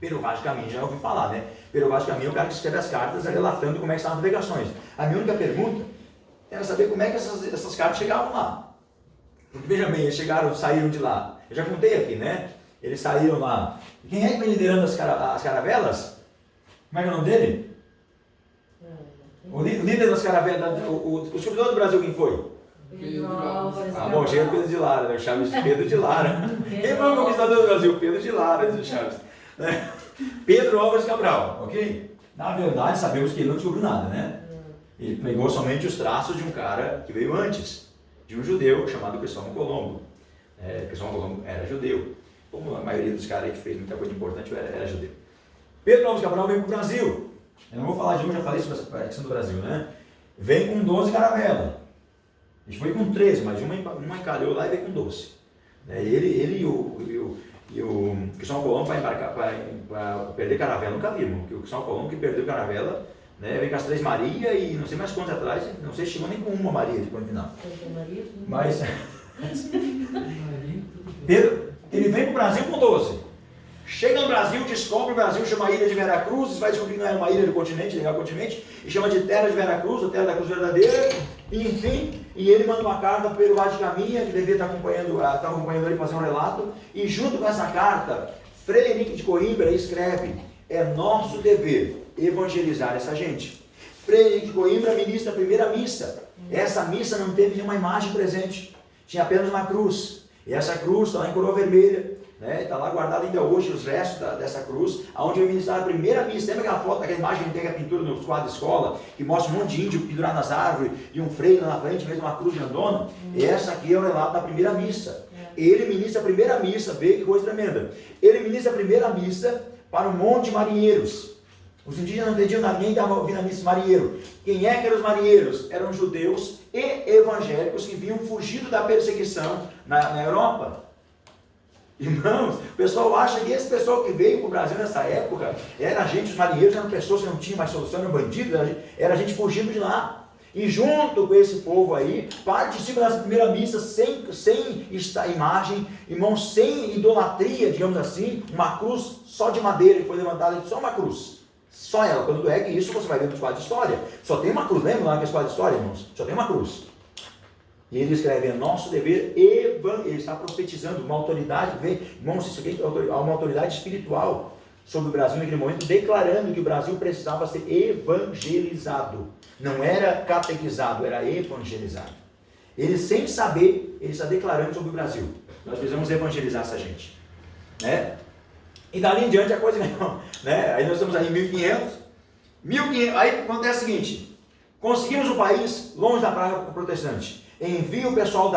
Pero Vaz de Caminha, já ouvi falar, né? Pero Vaz de Caminha é o cara que escreve as cartas relatando como é que são as navegações. A minha única pergunta era saber como é que essas cartas chegavam lá. Porque veja bem, eles saíram de lá. Eu já contei aqui, né? Eles saíram lá. Quem é que vem liderando as caravelas? Como é que é o nome dele? O líder das caravelas, o descobridor do Brasil, quem foi? Bom, chega Pedro de Lara, né? O Chaves Pedro de Lara. Quem foi o conquistador do Brasil? Pedro de Lara, diz o Chaves. Pedro Álvares Cabral, ok? Na verdade, sabemos que ele não descobriu nada, né? Ele pegou somente os traços de um cara que veio antes, de um judeu chamado Cristóvão Colombo. Cristóvão Colombo era judeu, como a maioria dos caras aí que fez muita coisa importante era judeu. Pedro Álvares Cabral veio para o Brasil. Eu não vou falar de onde, já falei sobre essa questão do Brasil, né? Vem com 12 caravelas. A gente foi com 13, mas uma encalhou lá e veio com 12. Ele e o Cristóvão Colombo para embarcar, para perder caravela, nunca vimos. Porque o Cristóvão Colombo que perdeu caravela, né, veio com as 3 Maria e não sei mais quantos atrás, não sei se chegou nem com uma Maria depois no final. Mas Pedro, ele vem para o Brasil com 12. Chega no Brasil, descobre o Brasil, chama a ilha de Veracruz, vai descobrir que não era uma ilha do continente, legal continente, e chama de terra de Veracruz, ou terra da Cruz Verdadeira, e enfim, e ele manda uma carta para o Vaz de Caminha, que devia estar acompanhando ele fazer um relato, e junto com essa carta, Frei Henrique de Coimbra escreve: é nosso dever evangelizar essa gente. Frei Henrique de Coimbra ministra a primeira missa. Essa missa não teve nenhuma imagem presente, tinha apenas uma cruz, e essa cruz está lá em coroa vermelha. Está lá guardado ainda hoje os restos dessa cruz, onde eu ministrar a primeira missa. Lembra aquela foto, aquela imagem que tem a pintura no quadro de escola, que mostra um monte de índio pendurado nas árvores e um freio lá na frente, mesmo uma cruz grandona? Essa aqui é o relato da primeira missa. Ele ministra a primeira missa, vê que coisa tremenda. Ele ministra a primeira missa para um monte de marinheiros. Os indígenas não entendiam nada, ninguém estava ouvindo a missa marinheiro. Quem é que eram os marinheiros? Eram judeus e evangélicos que vinham fugindo da perseguição na Europa. Irmãos, o pessoal acha que esse pessoal que veio para o Brasil nessa época, era gente, os marinheiros eram pessoas que não tinham mais solução, eram bandidos, era gente fugindo de lá. E junto com esse povo aí, participa dessa primeira missa sem imagem, irmãos, sem idolatria, digamos assim, uma cruz só de madeira que foi levantada, só uma cruz. Só ela, quando é que isso você vai ver nos quadros de história. Só tem uma cruz, lembra lá naqueles quadros de história, irmãos? Só tem uma cruz. E ele escreve: é nosso dever, ele está profetizando uma autoridade, irmãos, isso aqui é uma autoridade espiritual sobre o Brasil naquele momento, declarando que o Brasil precisava ser evangelizado. Não era catequizado, era evangelizado. Ele, sem saber, ele está declarando sobre o Brasil: nós precisamos evangelizar essa gente. Né? E dali em diante a coisa não, né? Aí nós estamos aí em 1500, aí acontece o seguinte: conseguimos o país longe da praga protestante. Envia o pessoal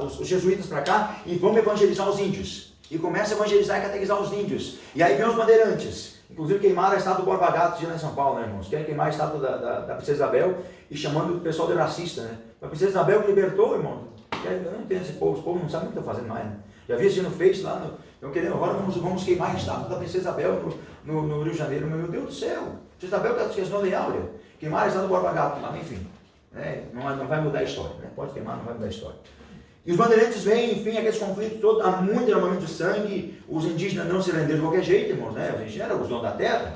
os jesuítas para cá e vamos evangelizar os índios. E começa a evangelizar e catequizar os índios. E aí vem os bandeirantes. Inclusive queimaram a estátua do Borba Gato lá em São Paulo, né, irmãos? Querem queimar a estátua da Princesa Isabel e chamando o pessoal de racista, né? A Princesa Isabel que libertou, irmão. Eu não entendo esse povo, os povos não sabem o que estão fazendo mais, né? Já vi isso no Face lá, estão querendo, agora vamos queimar a estátua da Princesa Isabel no Rio de Janeiro. Meu Deus do céu! Princesa Isabel está esquecendo a Lei Áurea. Queimaram a estátua do Borba Gato lá, enfim. Não vai mudar a história, né? Pode queimar, não vai mudar a história. E os bandeirantes vêm, enfim, aqueles conflitos todos, há muito derramamento de sangue, os indígenas não se renderam de qualquer jeito, irmãos, né? Os indígenas eram os donos da terra,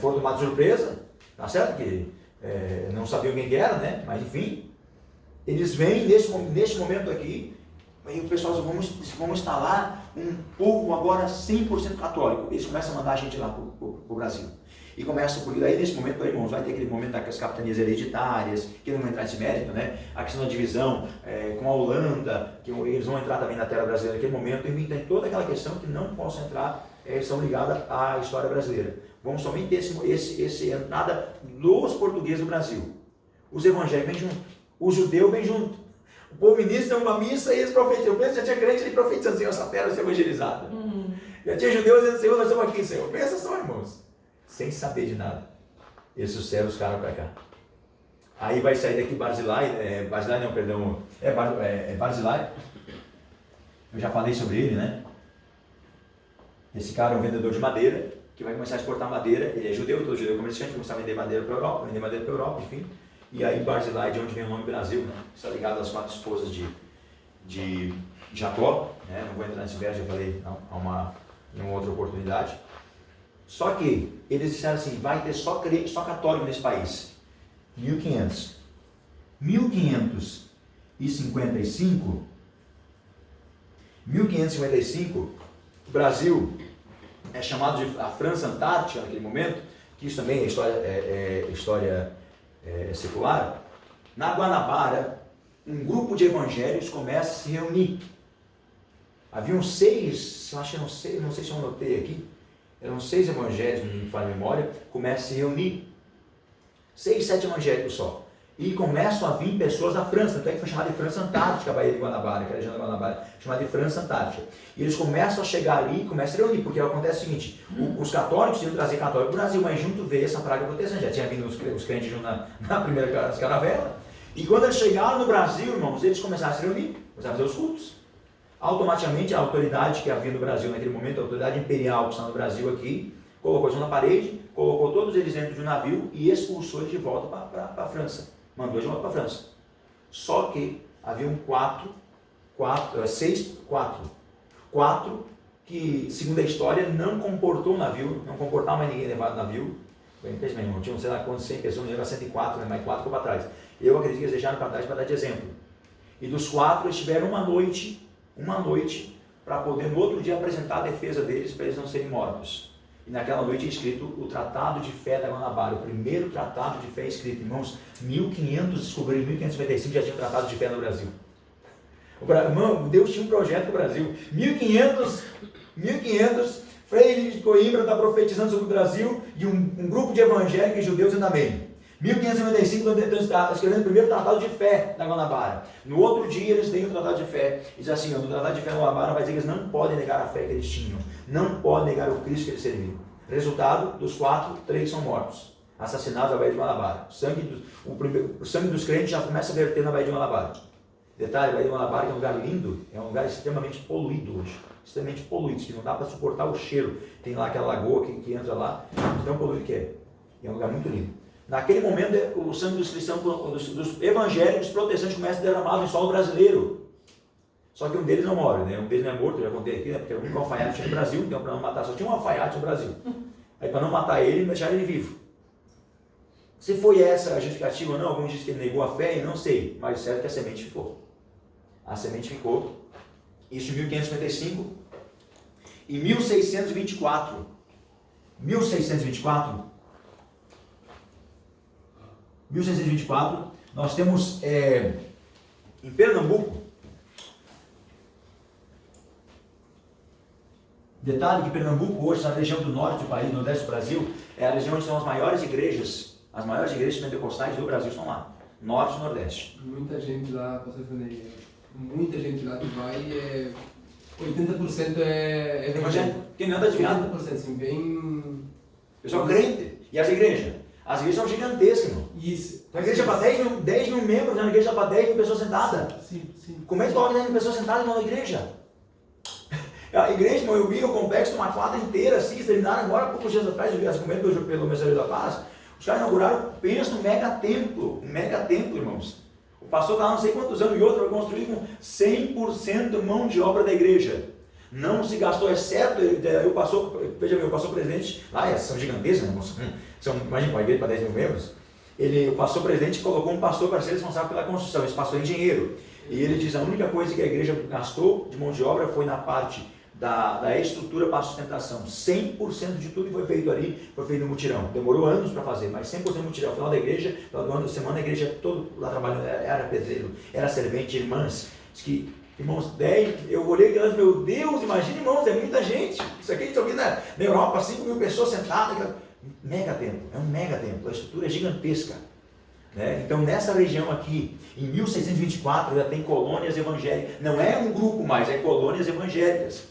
foram tomados de surpresa, tá certo? Que não sabiam quem que era, né? Mas enfim, eles vêm nesse momento aqui, e o pessoal diz: vamos instalar um povo agora 100% católico. Eles começam a mandar a gente lá para o Brasil. E começa, porque daí nesse momento, irmãos, vai ter aquele momento das capitanias hereditárias, que não vão entrar nesse mérito, né? A questão da divisão com a Holanda, que eles vão entrar também na terra brasileira naquele momento, e tem toda aquela questão que não possam entrar, são ligadas à história brasileira. Vamos somente ter esse entrada dos portugueses do Brasil. Os evangélicos vêm junto, o judeu vem junto. O povo ministra uma missa e eles profetizam. Eu penso que já tinha crente ali profetizando: Senhor, essa terra vai ser evangelizada. Já tinha judeus dizendo: Senhor, nós estamos aqui, Senhor. Pensa só, irmãos. Sem saber de nada. Eles trouxeram os caras para cá. Aí vai sair daqui Barzilai, Barzilai. Eu já falei sobre ele, né? Esse cara é um vendedor de madeira, que vai começar a exportar madeira. Ele é judeu, todo judeu comerciante, começar a vender madeira para a Europa, enfim. E aí Barzilai, de onde vem o nome Brasil, né? Está ligado às 4 esposas de Jacó, né? Não vou entrar nesse verso, já falei em uma outra oportunidade. Só que eles disseram assim, vai ter só crente, só católico nesse país. 1555, o Brasil é chamado de a França Antártica naquele momento, que isso também é história secular. Na Guanabara, um grupo de evangélicos começa a se reunir. Haviam 6, acho que eram 6, não sei se eu anotei aqui, eram 6 evangélicos, não me falha a memória, começam a se reunir. 6, 7 evangélicos só. E começam a vir pessoas da França, até que foi chamada de França Antártica, a Baía de Guanabara, que era a região da Guanabara, chamada de França Antártica. E eles começam a chegar ali e começam a se reunir, porque acontece o seguinte, os católicos iam trazer católico para o Brasil, mas junto veio essa praga protestante, já tinha vindo os crentes junto na primeira caravela. E quando eles chegaram no Brasil, irmãos, eles começaram a se reunir, começaram a fazer os cultos. Automaticamente a autoridade que havia no Brasil naquele momento, a autoridade imperial que está no Brasil aqui, colocou eles na parede, colocou todos eles dentro de um navio e expulsou eles de volta para a França. Mandou de volta para a França. Só que haviam 4 que, segundo a história, não comportou o navio, não comportava mais ninguém levado no navio. Bem, não tinham, sei lá quantos, 100 pessoas, não era 104, né? Mais 4 ficou para trás. Eu acredito que eles deixaram para trás para dar de exemplo. E dos 4, eles tiveram uma noite para poder no outro dia apresentar a defesa deles para eles não serem mortos. E naquela noite é escrito o Tratado de Fé da Guanabara, o primeiro tratado de fé escrito. Irmãos, 1500, descobriram em 1555 já tinha um tratado de fé no Brasil. Irmão, Deus tinha um projeto para o Brasil. 1500, Frei de Coimbra está profetizando sobre o Brasil e um grupo de evangélicos e judeus ainda bem. 1555, estão escrevendo o primeiro tratado de fé da Guanabara. No outro dia eles têm o tratado de fé. E diz assim, no tratado de fé da Guanabara vai dizer que eles não podem negar a fé que eles tinham. Não podem negar o Cristo que eles serviam. Resultado, dos 4, 3 são mortos. Assassinados na Baía de Guanabara. O sangue dos crentes já começa a verter na Baía de Guanabara. Detalhe, a Baía de Guanabara é um lugar lindo, é um lugar extremamente poluído hoje. Extremamente poluído, que não dá para suportar o cheiro. Tem lá aquela lagoa que entra lá, de tão poluído que é. É um lugar muito lindo. Naquele momento, o sangue dos cristãos, dos evangélicos protestantes começa a ser derramado em solo brasileiro. Só que um deles não morre, né? Um deles não é morto, eu já contei aqui, né? Porque o único alfaiate tinha no Brasil, então para não matar, só tinha um alfaiate no Brasil. Aí para não matar ele, deixaram ele vivo. Se foi essa a justificativa ou não, alguns dizem que ele negou a fé, e não sei, mas o certo é que a semente ficou. A semente ficou. Isso em 1555. Em 1624, nós temos em Pernambuco, detalhe que Pernambuco hoje, na região do norte do país, no nordeste do Brasil, é a região onde estão as maiores igrejas pentecostais do Brasil estão lá, norte e nordeste. Muita gente lá, pastor Fernando, muita gente lá que vai, 80% é evangélico. Quem não anda desviado? 80%, assim, bem... Pessoal crente. E as igrejas? As igrejas são gigantescas, irmão. Isso. Uma igreja para 10 mil membros, uma igreja para 10 mil pessoas sentadas. Sim. Como é que coloca 10 mil pessoas sentadas numa igreja? A igreja, irmão, eu vi o complexo, uma quadra inteira, assim, eles terminaram agora, há poucos dias atrás, eu vi as comentas pelo Mensageiro da Paz, os caras inauguraram, pensa, um mega templo, irmãos. O pastor está lá não sei quantos anos e outro vai construir com 100% mão de obra da igreja. Não se gastou, exceto, o pastor presidente, lá são gigantescas, né? Imagina, uma igreja para 10 mil membros, o pastor presidente colocou um pastor para ser responsável pela construção, esse pastor é engenheiro, e ele diz, a única coisa que a igreja gastou de mão de obra foi na parte da estrutura para a sustentação. 100% de tudo que foi feito ali, foi feito no mutirão. Demorou anos para fazer, mas 100% no mutirão. No final da igreja, no final do ano da semana, a igreja todo lá trabalhando, era pedreiro, era servente, irmãs, diz que irmãos, 10, eu olhei aquelas, meu Deus, imagina, irmãos, é muita gente. Isso aqui a gente ouviu na Europa, 5 mil pessoas sentadas. Mega templo, é um mega templo, a estrutura é gigantesca. Né? Então, nessa região aqui, em 1624, já tem colônias evangélicas. Não é um grupo mais, é colônias evangélicas.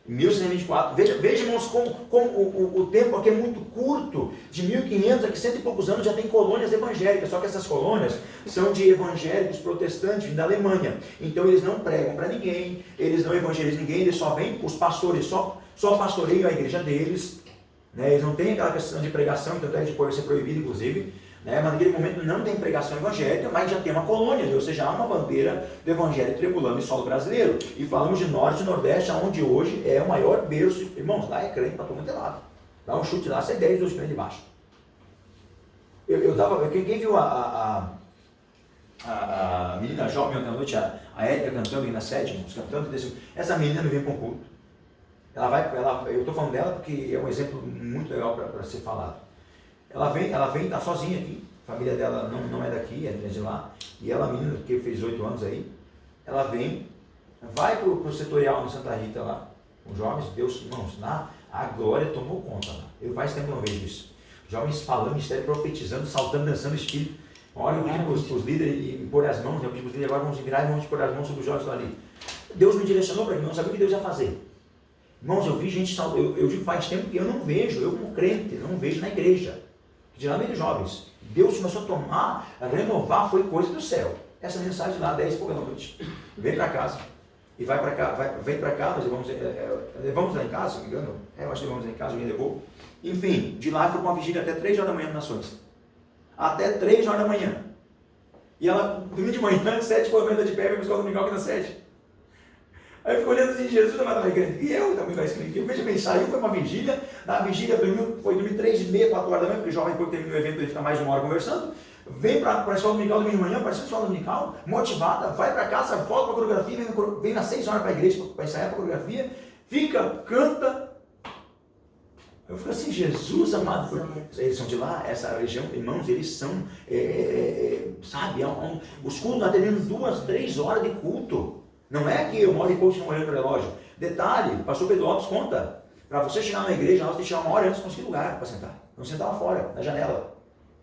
Em 1624, veja irmãos, como o tempo aqui é muito curto, de 1500 a 100 e poucos anos já tem colônias evangélicas, só que essas colônias são de evangélicos protestantes da Alemanha, então eles não pregam para ninguém, eles não evangelizam ninguém, eles só vêm, os pastores só pastoreiam a igreja deles, né? Eles não têm aquela questão de pregação, tanto é que pode ser proibido inclusive, né? Mas naquele momento não tem pregação evangélica, mas já tem uma colônia, ou seja, há uma bandeira do evangelho tremulando em solo brasileiro. E falamos de norte e nordeste, onde hoje é o maior berço. Irmãos, lá é crente para todo mundo é lado. Dá um chute lá, sai 10, 12 km de baixo. Quem viu a menina jovem ontem à noite, a Érica cantando na sétima, cantando, essa menina me vem para um culto. Eu estou falando dela porque é um exemplo muito legal para ser falado. Ela vem, está sozinha aqui, a família dela não é daqui, é de lá, e ela, menina que fez 8 anos aí, ela vem, vai para o setorial no Santa Rita lá, com jovens, Deus, irmãos, a glória tomou conta lá. Eu faz tempo que não vejo isso. Jovens falando, mistério, profetizando, saltando, dançando o Espírito. Olha, eu pedi para os líderes e pôr as mãos, eu pedi para os líderes, agora vamos virar e vamos pôr as mãos sobre os jovens ali. Deus me direcionou para mim, não sabia o que Deus ia fazer. Irmãos, eu vi gente, eu digo faz tempo que eu não vejo, eu como crente, não vejo na igreja. De lá meio de jovens. Deus começou a tomar, a renovar, foi coisa do céu. Essa mensagem lá, 10 e pouca da noite. Vem para casa. E vai para cá, vem para cá, nós levamos lá em casa, se não me engano. Eu acho que levamos lá em casa, alguém levou. Enfim, de lá foi com uma vigília até 3 horas da manhã nas Nações. Até 3 horas da manhã. E ela, domingo de manhã, 7 por meia de pé, veio buscar o domingo aqui na sede. Aí eu fico olhando assim, Jesus não vai estar grande. E eu também vai escrever. Eu vejo bem, saiu, foi uma vigília. Na vigília, foi dormir 3h30, 4 horas da manhã, porque o jovem, depois que termina o evento, ele fica mais de 1 hora conversando. Vem para a escola dominical domingo de manhã, parece a escola dominical, motivada, vai para casa, volta para a coreografia, vem às 6 horas para a igreja para ensaiar para a coreografia, fica, canta. Eu fico assim, Jesus amado, eles são de lá, essa região, irmãos, eles são, sabe, os cultos lá terminam 2, 3 horas de culto. Não é que eu moro em pouco e não olhando para o relógio. Detalhe, pastor Pedro Lopes conta, para você chegar na igreja, nós temos que chegar 1 hora antes de conseguir lugar para sentar. Não sentar lá fora, na janela.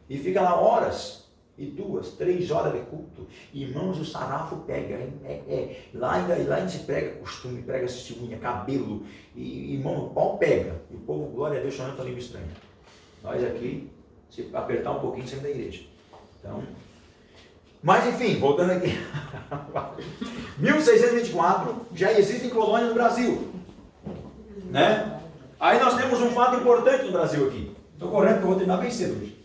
E fica lá horas, e 2, 3 horas de culto. Irmãos, o sarrafo pega. Lá ainda se prega costume, prega unha, cabelo. E irmão, o pau pega. E o povo, glória a Deus, chamando para língua estranha. Nós aqui, se apertar um pouquinho, saímos da igreja. Então, mas enfim, voltando aqui. 1624, já existem colônias no Brasil. Né? Aí nós temos um fato importante no Brasil aqui. Estou correndo porque eu vou terminar bem cedo hoje.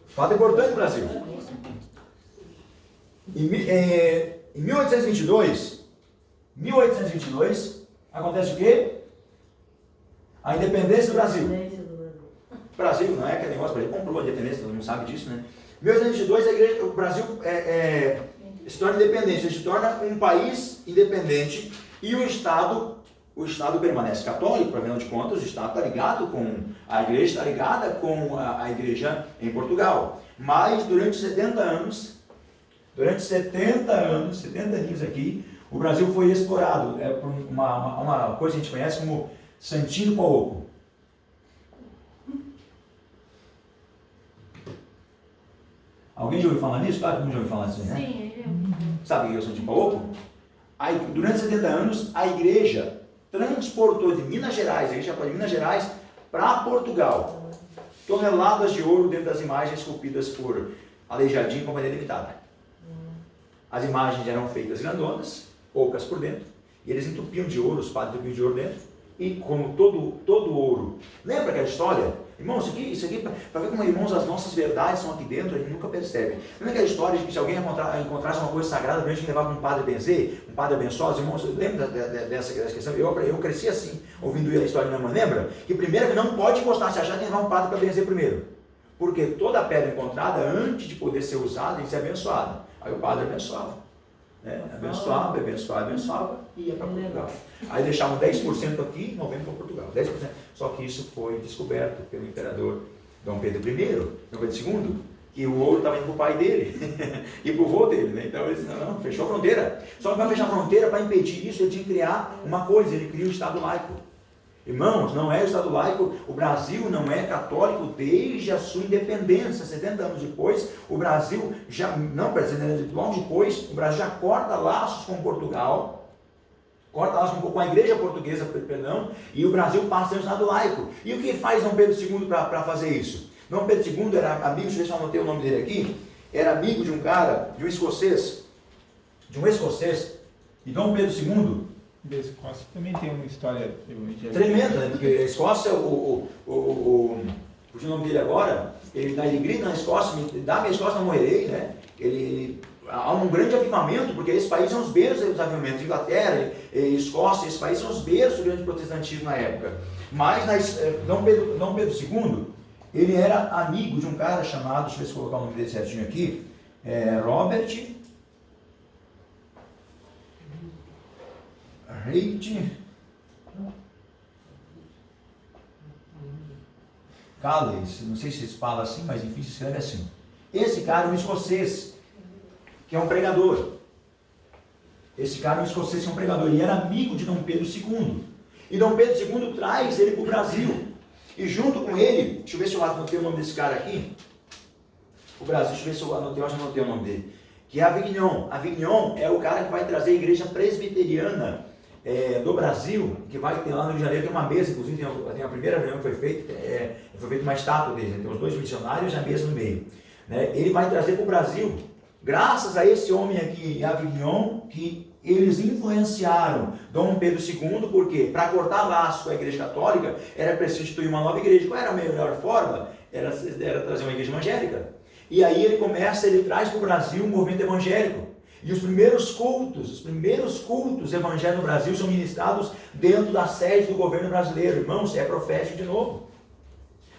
Fato importante no Brasil. Em 1822, acontece o quê? A independência do Brasil. Brasil, não é aquele negócio, ele comprou a independência, todo mundo sabe disso, né? Em 1822, o Brasil se torna independente, se torna um país independente e o Estado permanece católico, afinal de contas, o Estado está ligado com a igreja, está ligada com a igreja em Portugal. Mas durante 70 anos, 70 anos aqui, o Brasil foi explorado por uma coisa que a gente conhece como Santinho do Paoco. Alguém já ouviu falar nisso? Claro que não já ouviu falar nisso, né? Sim, eu. Sabe o que é o Santinho do Paoco? Aí, durante 70 anos, a igreja transportou de Minas Gerais, a igreja de Minas Gerais, para Portugal, toneladas de ouro dentro das imagens esculpidas por Aleijadinho e Companhia Limitada. As imagens eram feitas grandonas, poucas por dentro, e eles entupiam de ouro, os padres entupiam de ouro dentro, e como todo ouro. Lembra aquela história? Irmãos, isso aqui para ver como, irmãos, as nossas verdades são aqui dentro, a gente nunca percebe. Lembra aquela história de que se alguém encontrasse uma coisa sagrada, a gente levava um padre a benzer, um padre abençoado? Irmãos, lembra dessa questão? Eu cresci assim, ouvindo a história da minha mãe. Lembra? Que primeiro não pode encostar, se achar que tem que levar um padre para benzer primeiro. Porque toda pedra encontrada, antes de poder ser usada, tem que ser abençoada. Aí o padre abençoava. Abençoava e ia para Portugal. Aí deixavam 10% aqui, 90% para Portugal. 10%. Só que isso foi descoberto pelo imperador Dom Pedro I, Dom Pedro II, que o ouro estava indo para o pai dele e para o vô dele. Né? Então ele disse, não, fechou a fronteira. Só que para fechar a fronteira, para impedir isso, ele tinha que criar uma coisa, ele cria o Estado laico. Irmãos, não é o Estado laico, o Brasil não é católico desde a sua independência. 70 anos depois, o Brasil logo depois, o Brasil já corta laços com Portugal, corta laços com a igreja portuguesa, perdão, e o Brasil passa a ser um Estado laico. E o que faz Dom Pedro II para fazer isso? Dom Pedro II era amigo, deixa eu ver se eu anotei o nome dele aqui, era amigo de um cara, de um escocês, e Dom Pedro II, Da Escócia também tem uma história tremenda, né? Porque a Escócia, o nome dele agora, ele grita na Escócia, da minha Escócia não morrerei, né? há um grande avivamento, porque esses países são os berços dos avivamentos, Inglaterra, Escócia, esses países são os berços do grande protestantismo na época. Mas Dom Pedro II, ele era amigo de um cara chamado, deixa eu ver se eu colocar o nome dele certinho aqui, Robert Reid Calais, não sei se se fala assim, mas enfim, se escreve assim. Esse cara é um escocês, que é um pregador. Esse cara é um escocês que é um pregador, e era amigo de Dom Pedro II. E Dom Pedro II traz ele para o Brasil. E junto com ele, deixa eu ver se eu anotei o nome desse cara aqui. O Brasil, deixa eu ver se eu anotei, eu acho que anotei o nome dele. Que é Avignon. Avignon é o cara que vai trazer a igreja presbiteriana do Brasil, que vai ter lá no Rio de Janeiro, tem uma mesa, inclusive tem a primeira reunião que foi feita, foi feita uma estátua dele, tem os 2 missionários e a mesa no meio. Né? Ele vai trazer para o Brasil, graças a esse homem aqui em Avignon, que eles influenciaram Dom Pedro II, porque para cortar laço com a igreja católica, era preciso instituir uma nova igreja. Qual era a melhor forma? Era trazer uma igreja evangélica. E aí ele traz para o Brasil um movimento evangélico. E os primeiros cultos evangélicos no Brasil são ministrados dentro da sede do governo brasileiro. Irmãos, é profético de novo.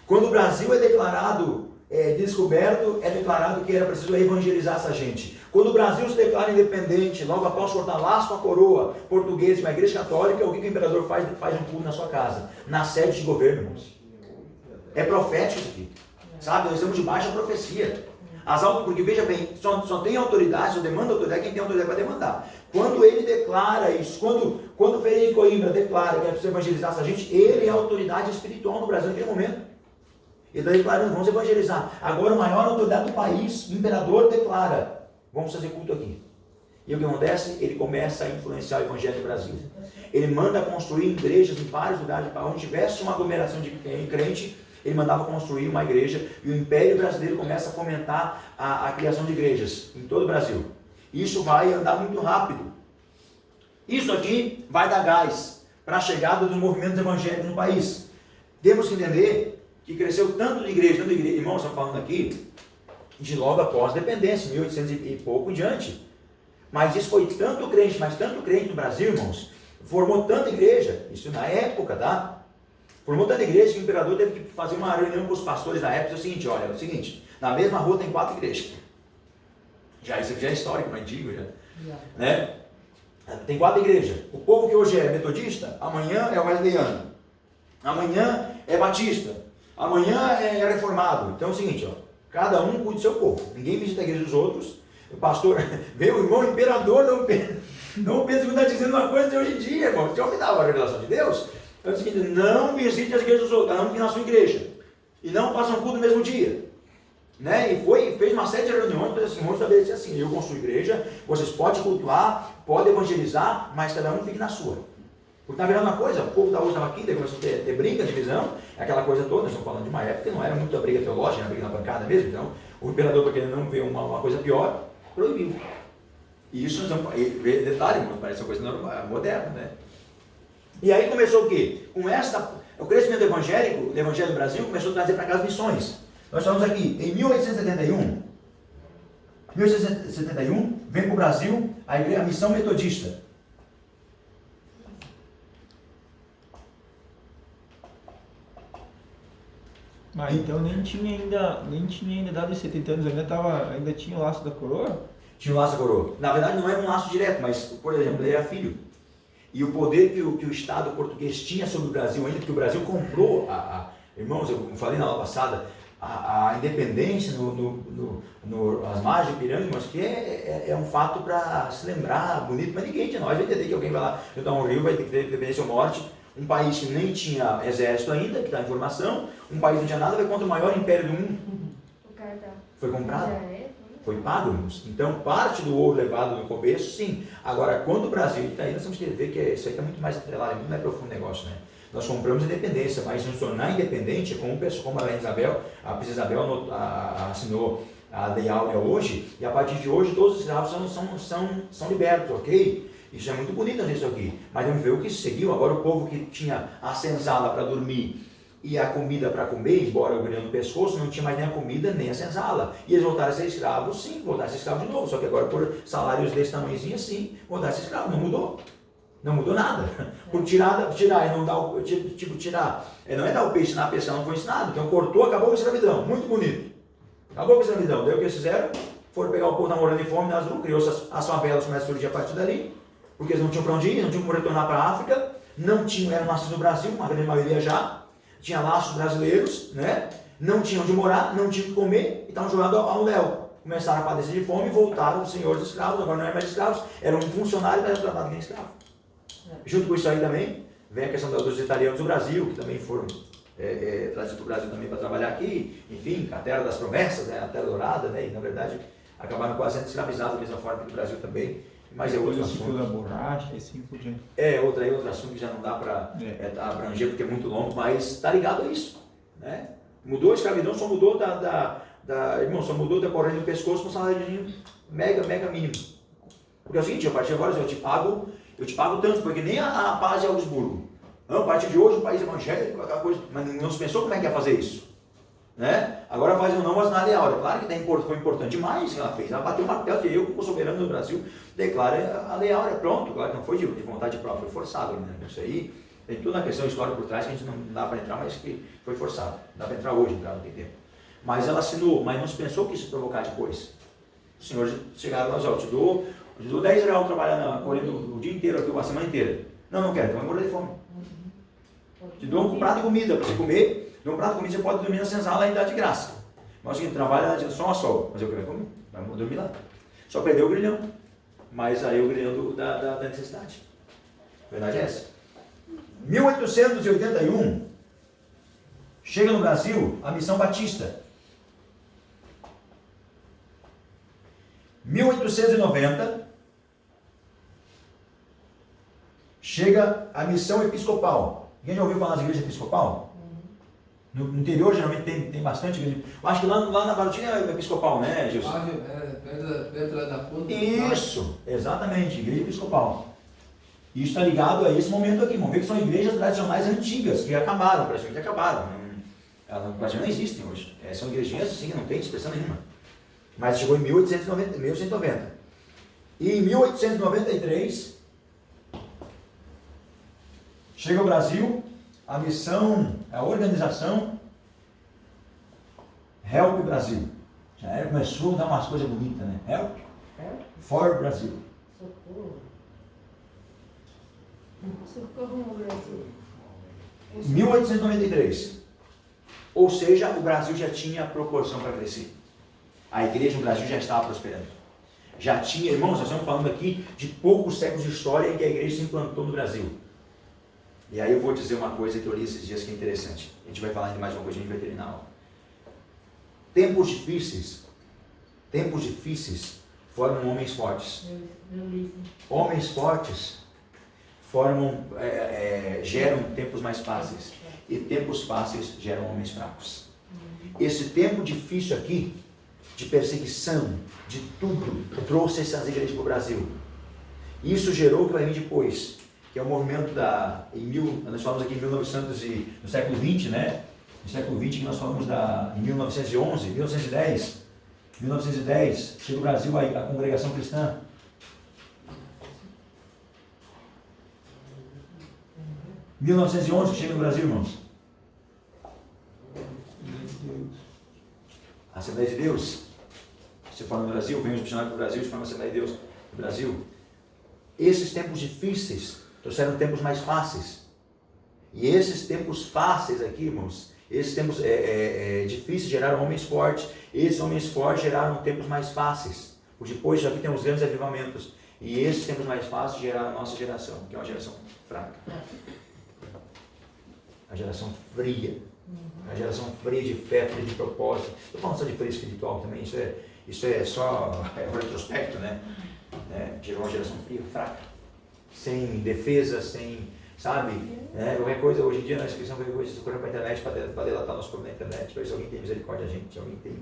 Quando o Brasil é declarado descoberto, é declarado que era preciso evangelizar essa gente. Quando o Brasil se declara independente, logo após cortar laço com a coroa portuguesa e com a igreja católica, o que o imperador faz? Ele faz um culto na sua casa, na sede de governo, irmãos. É profético isso aqui. Sabe, nós estamos debaixo da profecia. Porque veja bem, só tem autoridade, só demanda autoridade quem tem autoridade para demandar. Quando ele declara isso, quando o Ferreira Coimbra declara que é preciso evangelizar essa gente, ele é a autoridade espiritual no Brasil naquele momento. Ele está declarando, vamos evangelizar. Agora, a maior autoridade do país, o imperador, declara, vamos fazer culto aqui. E o que acontece? Ele começa a influenciar o evangelho do Brasil. Ele manda construir igrejas em vários lugares, para onde tivesse uma aglomeração de crente, ele mandava construir uma igreja, e o Império Brasileiro começa a fomentar a criação de igrejas em todo o Brasil. Isso vai andar muito rápido. Isso aqui vai dar gás para a chegada dos movimentos evangélicos no país. Temos que entender que cresceu tanto de igreja, irmãos, estamos falando aqui de logo após a independência, 1800 e pouco em diante. Mas isso foi tanto crente no Brasil, irmãos, formou tanta igreja, isso na época, tá? Formou tanta igreja que o imperador teve que fazer uma reunião com os pastores da época. É o seguinte, na mesma rua tem 4 igrejas. Isso aqui já é histórico, não é antigo já. Né? Tem 4 igrejas. O povo que hoje é metodista, amanhã é wesleyano. Amanhã é batista. Amanhã é reformado. Então é o seguinte, cada um cuida do seu povo. Ninguém visita a igreja dos outros. O pastor, veio o irmão imperador, não pensa que está dizendo uma coisa de hoje em dia, irmão. Você ouviu a revelação de Deus? É o seguinte, não visite as igrejas dos outros, cada um tem na sua igreja. E não façam culto no mesmo dia. Né? E fez uma série de reuniões para assim, vamos estabelecer assim, eu construo igreja, vocês podem cultuar, podem evangelizar, mas cada um fique na sua. Porque está virando uma coisa, o povo da hoje estava aqui, daí começou a ter briga, divisão, aquela coisa toda. Nós estamos falando de uma época que não era muito a briga teológica, era a briga na bancada mesmo. Então, o imperador, para querer não ver uma coisa pior, proibiu. E isso, detalhe, parece uma coisa normal, moderna, né? E aí começou o quê? O crescimento evangélico, do Evangelho do Brasil, começou a trazer para cá as missões. Nós estamos aqui em 1871. 1871, vem para o Brasil a missão metodista. Mas então nem tinha ainda dado os 70 anos, ainda tinha o laço da coroa? Tinha o laço da coroa. Na verdade não era um laço direto, mas, por exemplo, ele era filho. E o poder que o Estado português tinha sobre o Brasil ainda, porque o Brasil comprou, irmãos, eu falei na aula passada, a independência nas margens de pirâmide, mas que é um fato para se lembrar, bonito, mas ninguém de nós vai entender que alguém vai lá juntar um rio, vai ter que ter independência ou morte. Um país que nem tinha exército ainda, que está em formação, um país que não tinha nada, vai contra o maior império do mundo. O cartão. Foi comprado. Foi pago, irmãos. Então, parte do ouro levado no começo, sim. Agora, quando o Brasil está aí, nós temos que ver que isso aí é muito mais atrelado, muito mais profundo negócio, né? Nós compramos independência, mas nos tornar independente, como a a princesa Isabel assinou a Lei Áurea hoje, e a partir de hoje todos os escravos são libertos, ok? Isso é muito bonito isso aqui. Mas vamos ver o que seguiu. Agora o povo que tinha a senzala para dormir e a comida para comer, embora o grilhão no pescoço, não tinha mais nem a comida nem a senzala. E eles voltaram a ser escravos, sim, voltaram a ser escravos de novo, só que agora por salários desse tamanhozinho assim, voltaram a ser escravos, não mudou. Não mudou nada. Por tirar e não dar o, tirar, não é dar o peixe na pesca, não foi ensinado. Então cortou, acabou com a escravidão. Muito bonito. Acabou com a escravidão. Daí o que eles fizeram? Foram pegar o povo morando de fome nas ruas, criou-se as favelas, começam a surgir a partir dali, porque eles não tinham para onde ir, não tinham como retornar para a África, não tinham, eram nascidos no Brasil, uma grande maioria já, tinha laços brasileiros, né? Não tinham onde morar, não tinham o que comer, e estavam jogando ao léu. Começaram a padecer de fome e voltaram os senhores dos escravos, agora não eram mais escravos, eram funcionários, mas eram tratados nem escravos. Junto com isso aí também, vem a questão dos italianos do Brasil, que também foram trazidos para o Brasil também para trabalhar aqui, enfim, a terra das promessas, né? A terra dourada, né? E na verdade acabaram quase sendo escravizados da mesma forma que no Brasil também, mas é outro assunto. da borracha e assim por diante. Outro assunto que já não dá para abranger porque é muito longo, mas está ligado a isso, né? Mudou a escravidão, só mudou só mudou da corrente do pescoço com um salário mega mínimo. Porque é o seguinte, a partir de agora eu te pago tanto, porque nem a paz de Augsburgo. Não, a partir de hoje, um país evangélico, aquela coisa, mas não se pensou como é que ia fazer isso. Né? Agora faz ou não, mas na Lei Áurea. Claro que foi importante demais o que ela fez. Ela bateu o martelo de eu, como soberano do Brasil, declara a Lei Áurea. Pronto, claro que não foi de vontade própria, foi forçado. Né? Isso aí tem toda uma questão histórica por trás que a gente não dá para entrar, mas que foi forçado. Dá para entrar hoje, no caso, não tem tempo. Mas ela assinou, mas não se pensou que isso ia provocar depois. Os senhores chegaram lá, te dou 10 reais trabalhando colhendo o dia inteiro, a semana inteira. Não quero, então vai morrer de fome. Te dou um prato de comida para você comer, dou um prato de comida, você pode dormir na senzala e dá de graça. Mas o seguinte, trabalha só a sol, mas eu quero comer, vai dormir lá. Só perdeu o grilhão, mas aí o grilhão da necessidade. A verdade é essa. 1881, chega no Brasil a Missão Batista. 1890, chega a Missão Episcopal. Alguém já ouviu falar das igrejas episcopal? No interior geralmente tem bastante igreja. Eu acho que lá na Barutinha é episcopal, né, Gilson? Perto da ponta. Isso, exatamente, igreja episcopal. E isso está ligado a esse momento aqui. Vamos ver que são igrejas tradicionais antigas, que acabaram, praticamente acabaram. Praticamente não existem hoje. São igrejinhas assim, não tem expressão nenhuma. Mas chegou em 1890. E em 1893, chega ao Brasil a missão, a organização Help Brasil. Já começou a dar umas coisas bonitas, né? Help for Brasil. Socorro no Brasil. 1893. Ou seja, o Brasil já tinha proporção para crescer. A igreja no Brasil já estava prosperando. Já tinha, irmãos, nós estamos falando aqui de poucos séculos de história em que a igreja se implantou no Brasil. E aí eu vou dizer uma coisa que eu li esses dias que é interessante. A gente vai falar de mais uma coisa, a gente vai terminar a aula. Tempos difíceis formam homens fortes. Homens fortes geram tempos mais fáceis. E tempos fáceis geram homens fracos. Esse tempo difícil aqui, de perseguição, de tudo, trouxe essas igrejas para o Brasil. Isso gerou o que vai vir depois, que é o movimento nós falamos aqui em 1900 no século XX, né? No século XX que nós falamos em 1911, 1910, chega no Brasil a congregação cristã. Em 1911 chega no Brasil, irmãos. A Assembleia de Deus. Você fala no Brasil, vem os missionários do Brasil, você fala na Assembleia de Deus do Brasil. Esses tempos difíceis trouxeram tempos mais fáceis. E esses tempos fáceis aqui, irmãos, esses tempos difíceis geraram homens fortes. Esses homens fortes geraram tempos mais fáceis. Depois aqui tem os grandes avivamentos. E esses tempos mais fáceis geraram a nossa geração, que é uma geração fraca. A geração fria. A geração fria de fé, fria de propósito. Estou falando só de fria espiritual também, isso é só um retrospecto, né? Gerou uma geração fria, fraca. Sem defesa, sem, sabe? Qualquer coisa, hoje em dia na inscrição, qualquer coisa, você corre para a internet para delatar nosso povo na internet, para ver se alguém tem misericórdia da gente, se alguém tem.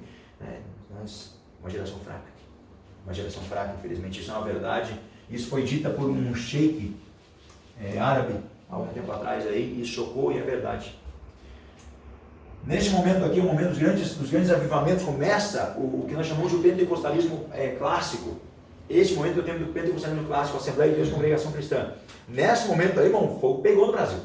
Mas uma geração fraca. Uma geração fraca, infelizmente. Isso é uma verdade. Isso foi dita por um sheik árabe há um tempo atrás aí, e chocou e é verdade. Neste momento aqui, o momento dos grandes avivamentos, começa o que nós chamamos de pentecostalismo clássico. Este momento eu tenho do pentecostalismo clássico, Assembleia de Deus, Congregação Cristã. Nesse momento aí, irmão, o fogo pegou no Brasil.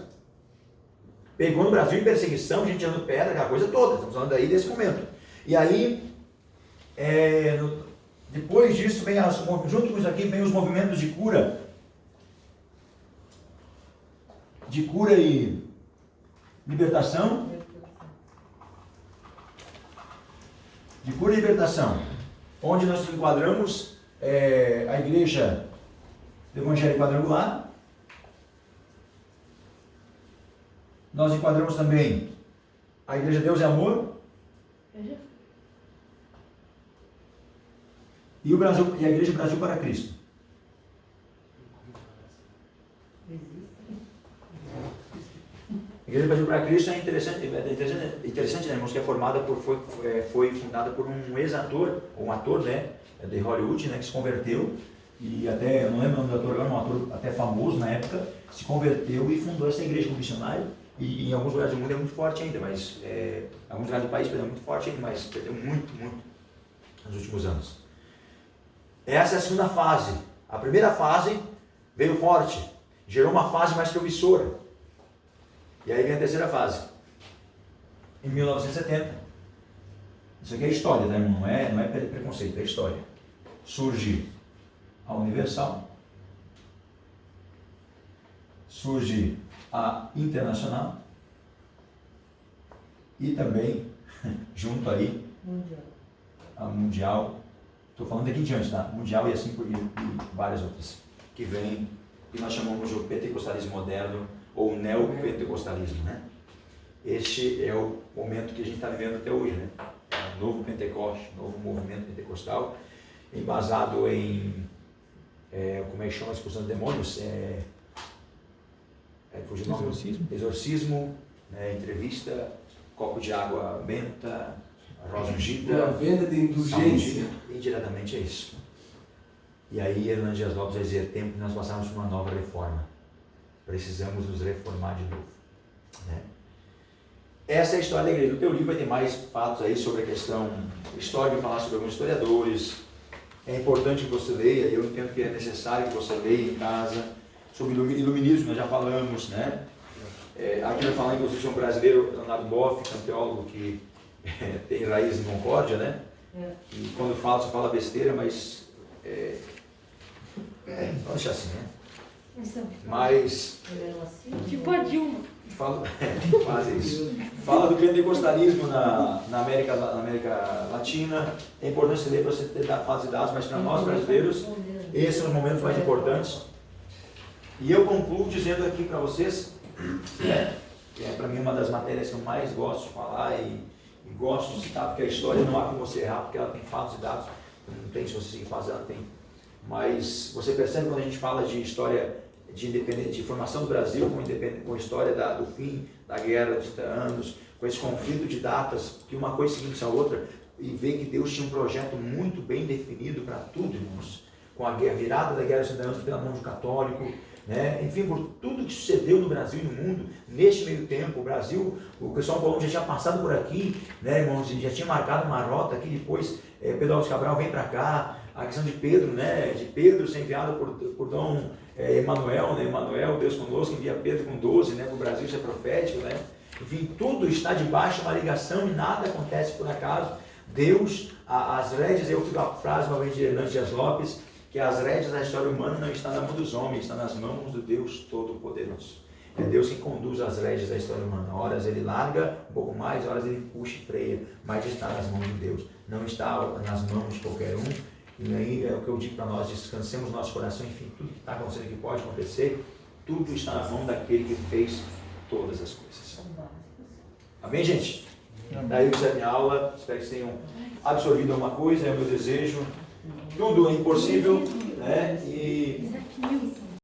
Pegou no Brasil em perseguição, gente tirando pedra, aquela coisa toda. Estamos falando aí desse momento. E aí, depois disso, junto com isso aqui, vem os movimentos de cura. De cura e libertação. De cura e libertação. Onde nós enquadramos a igreja do Evangelho Quadrangular. Nós enquadramos também a igreja Deus é Amor. E a igreja Brasil para Cristo. A igreja Brasil para Cristo é interessante, né, irmãos, que é formada foi fundada por um ex-ator, ou um ator, né, de Hollywood, né, que se converteu, e até, eu não lembro o nome do ator, era um ator até famoso na época, se converteu e fundou essa igreja como missionário, e em alguns lugares do mundo é muito forte ainda, mas em alguns lugares do país perdeu muito forte ainda, mas perdeu muito nos últimos anos. Essa é a segunda fase. A primeira fase veio forte, gerou uma fase mais promissora. E aí vem a terceira fase. Em 1970. Isso aqui é história, tá, irmão? Não é preconceito, é história. Surge a Universal. Surge a Internacional. E também, junto aí, a Mundial. Estou falando daqui em diante, tá? Mundial e assim e várias outras. Que vem, que nós chamamos de pentecostalismo moderno, ou neopentecostalismo, né? Este é o momento que a gente está vivendo até hoje, né? O novo Pentecoste, novo movimento pentecostal, embasado em, como é que chama a expulsão de demônios? Exorcismo, né? Entrevista, copo de água benta, rosa ungida, uma venda de indulgência. Indiretamente é isso. E aí Hernandes Dias Lopes vai dizer: tempo que nós passamos por uma nova reforma. Precisamos nos reformar de novo, né? Essa é a história da igreja. O teu livro vai ter mais fatos aí sobre a questão histórica, falar sobre alguns historiadores. É importante que você leia, eu entendo que é necessário que você leia em casa, sobre iluminismo, nós já falamos, né? Aqui vai falar inclusive um brasileiro, Leonardo Boff, que é um teólogo que tem raiz em Concórdia, né? E quando fala, só fala besteira, mas vamos deixar assim, né? Mas tipo a Dilma. Faz isso. Fala do pentecostalismo na América Latina. É importante você ler para você ter fase de dados, mas para nós brasileiros, esses são os momentos mais importantes. E eu concluo dizendo aqui para vocês, que para mim uma das matérias que eu mais gosto de falar e gosto de citar, porque a história não há como você errar, porque ela tem fatos e dados. Não tem, se você seguir fatos, ela tem. Mas você percebe quando a gente fala de história de independência, de formação do Brasil, com a história do fim da guerra dos 30 anos, com esse conflito de datas, que uma coisa seguinte a outra, e ver que Deus tinha um projeto muito bem definido para tudo, irmãos. Com a virada da guerra dos 30 anos pela mão de um católico, né? Enfim, por tudo que sucedeu no Brasil e no mundo, neste meio tempo, o Brasil, o pessoal falou já tinha passado por aqui, né, irmãos, já tinha marcado uma rota aqui, depois Pedro Alves Cabral vem para cá, a questão de Pedro, né, de Pedro ser enviado por Dom Emanuel, né, Emanuel, Deus conosco, envia Pedro com 12, né, para o Brasil ser profético, né, enfim, tudo está debaixo de uma ligação e nada acontece por acaso. Deus, as rédeas, eu fico a frase uma vez de Hernandes Dias Lopes, que as rédeas da história humana não estão na mão dos homens, está nas mãos do Deus Todo-Poderoso. É Deus que conduz as rédeas da história humana. Horas ele larga um pouco mais, horas ele puxa e freia, mas está nas mãos de Deus. Não está nas mãos de qualquer um. E aí é o que eu digo para nós: descansemos nosso coração. Enfim, tudo que está acontecendo, que pode acontecer, tudo está na mão daquele que fez todas as coisas. Amém, gente? Daí isso é a minha aula. Espero que tenham absorvido alguma coisa. É o meu desejo. Tudo é impossível, né? E